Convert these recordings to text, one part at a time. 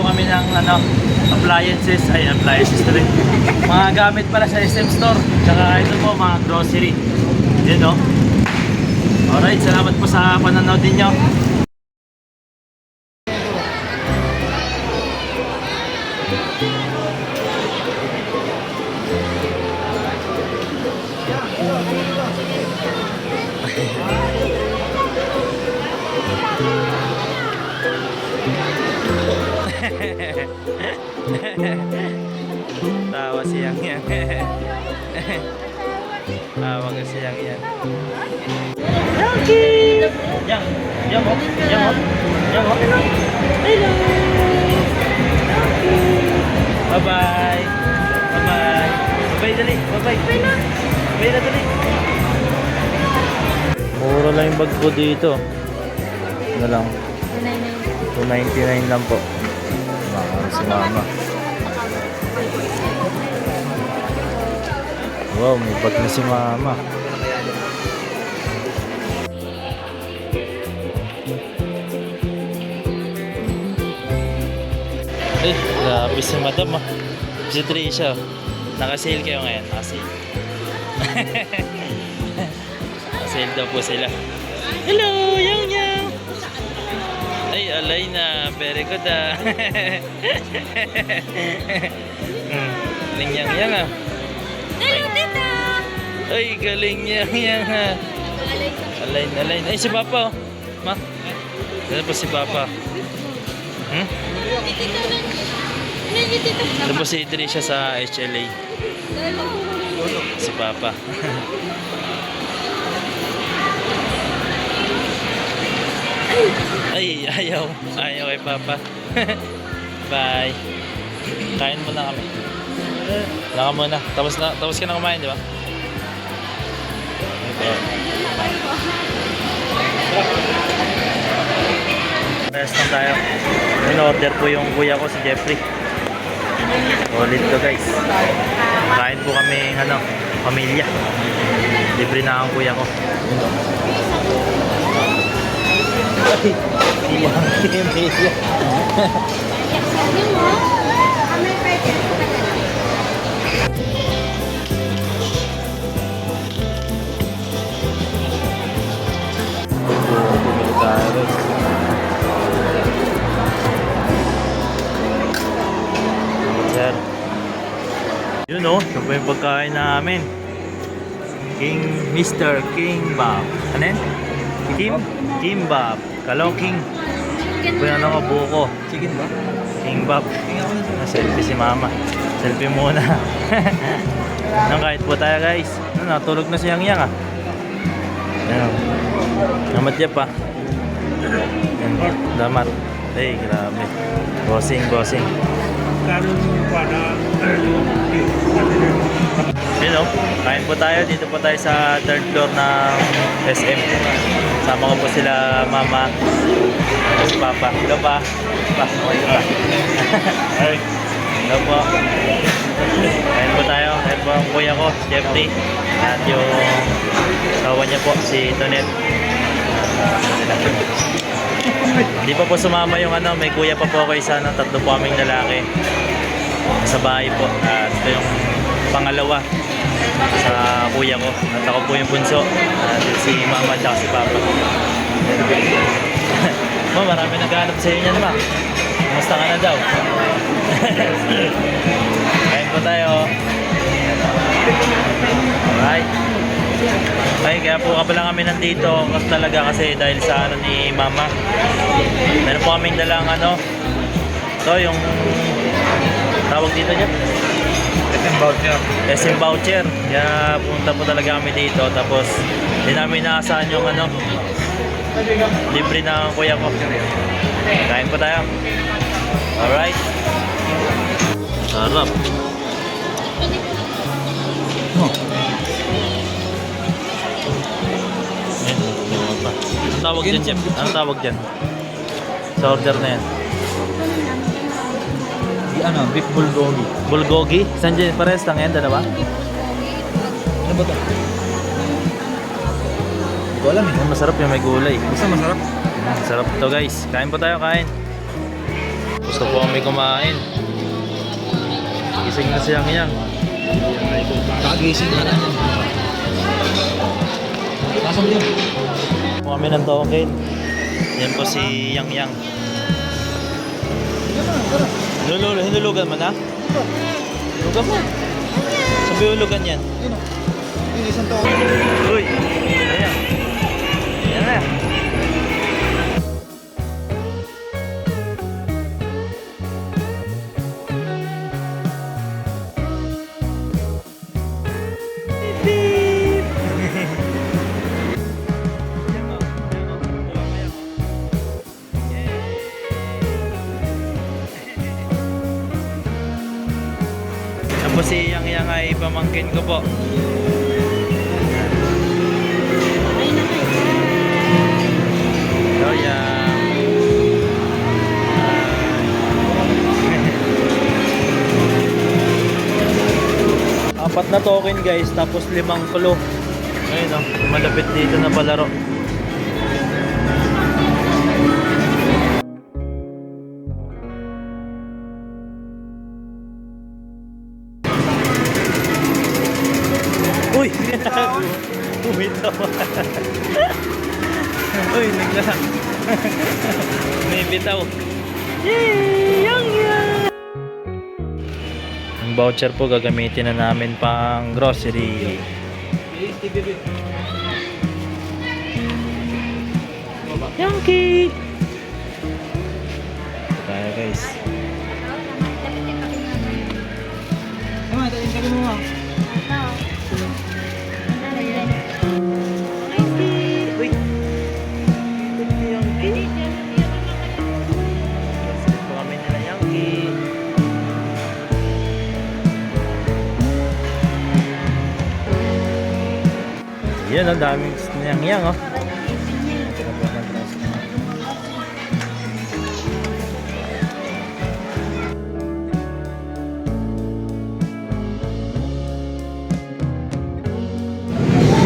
po kami ng appliances tuloy. Mga gamit pala sa SM Store. Tsaka ito po, mga grocery. Yun, no? Alright, salamat po sa panonood ninyo. Tawa siyang yan. Tawa ka siyang yan. Donkey! Yang! Yang mo! Yang mo! Yang mo! Hello! Bye-bye! Bye-bye! Bye-bye dali! Bye-bye! Bye na! Bye na dali! Mura lang yung bag ko dito. Ano lang? 299 lang po. Si mama. Wow, may bag na si mama. Eh, grabe si madam ah. Si Trisha. Naka-sale kayo ngayon. Naka-sale. Naka-sale daw po sila. Hello, Yang Yang. Ay, alay na. Very good ah. Galing Yang Yang ah. Hello, tita! Ay, galing Yang Yang ah. Alay na, alay na. Ay, si Papa oh. Ma. Ano po si Papa? Hmm? Ano po si Trisha sa HLA? Si Papa. Ay, ayaw. Ayaw kay Papa. Bye. Kain muna kami. Laka muna. Tapos ka na kumain, di ba? Rest lang tayo. In-order po yung kuya ko, si Jeffrey. Solid to guys. Kain po kami pamilya. Libre na ang kuya ko. Iwang pamilya. Bumili tayo guys. Sir. Yun o, ito po yung pagkain namin. Mr. Kimbap. Ano yan? Kimbap. Kaloking. Ito yung buko. Chicken ba? Kimbap. Selfie si mama. Selfie muna. Kahit po tayo guys. Natulog na si Yang Yang ah. Ayan. Namatya pa. Ayan. Damat. Ay, grabe. Bossing. Yun o, kain po tayo. Dito po tayo sa third floor ng SM. Sama ko po sila mama at papa. Hello pa. Hello po. Kain po tayo. Kain po ang kuya ko, Jeffrey. At yung kawan niya po, si Tonet. Hindi pa po sumama yung may kuya pa po ako isa. Tatlo po kaming lalaki sa bahay po. At ito yung pangalawa sa kuya ko. At ako po yung bunso. At si mama at si papa. Ma, marami naghahanap sa inyo naman. Kumusta ka na daw? Kain po tayo. Alright. Ay, kaya po pala kami nandito kasi dahil sa ni mama. Meron po kaming dalang ito yung tawag dito dyan? SM voucher. Kaya punta po talaga kami dito. Tapos hindi namin naasahan yung libre na ang kuya ko. Kain po tayo. Alright. Sarap. Anong tawag dyan, Chef? Anong tawag dyan? Sa order na yan. Beef bulgogi. Bulgogi? Saan dyan? Parehas lang yan, dalawa? Ano ba ito? Hindi ko alam eh. Masarap yung may gulay. Basta masarap. Masarap ito guys. Kain po tayo, kain. Gusto po kami kumain. Gising na si Yang Yang. Kagising na lang yan. Nasaan mo yun? Po kami ng token. Yan po si Yang Yang. Hinulugan mo na? Hulugan mo. Sabi hulugan yan. Yun o. Yun, isang token. Uy! Ayan. Ayan na. Beep! Tapos si Yang Yang ay pamangkin ko po. Hello, Yang. Apat na token guys, tapos 5 kulo. Ayun oh, malapit dito na palaro. Uy! Bumitaw. Uy, nagla. May bitaw. Yay! Yang Yang! Ang voucher po gagamitin na namin pang grocery. Yankee! Ito tayo guys. Tama, tayo mo nga. Uy! Yankee! Gusto po kami nila Yankee. Yan, ang daming Yang Yang oh.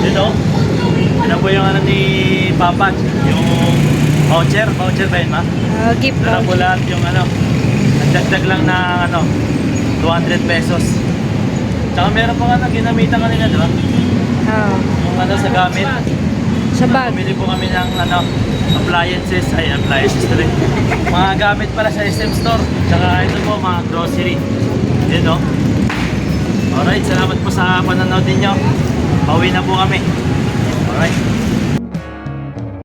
Yun oh. Yun na po yung ano ni Papa. Yung voucher. Voucher ba yun ma? Gift Ito na po lahat yung ano. Nagdagdag lang na ano. 200 pesos. Tsaka meron pa nga ginamitan kanina, di ba? Yung ano sa gamit. Sa bag. Bumili po kami ng ano, appliances tuloy. Mga gamit pala sa SM Store. Tsaka ito po, mga grocery. Yun no? Alright, salamat po sa panonood ninyo. Pauwi na po kami. Alright.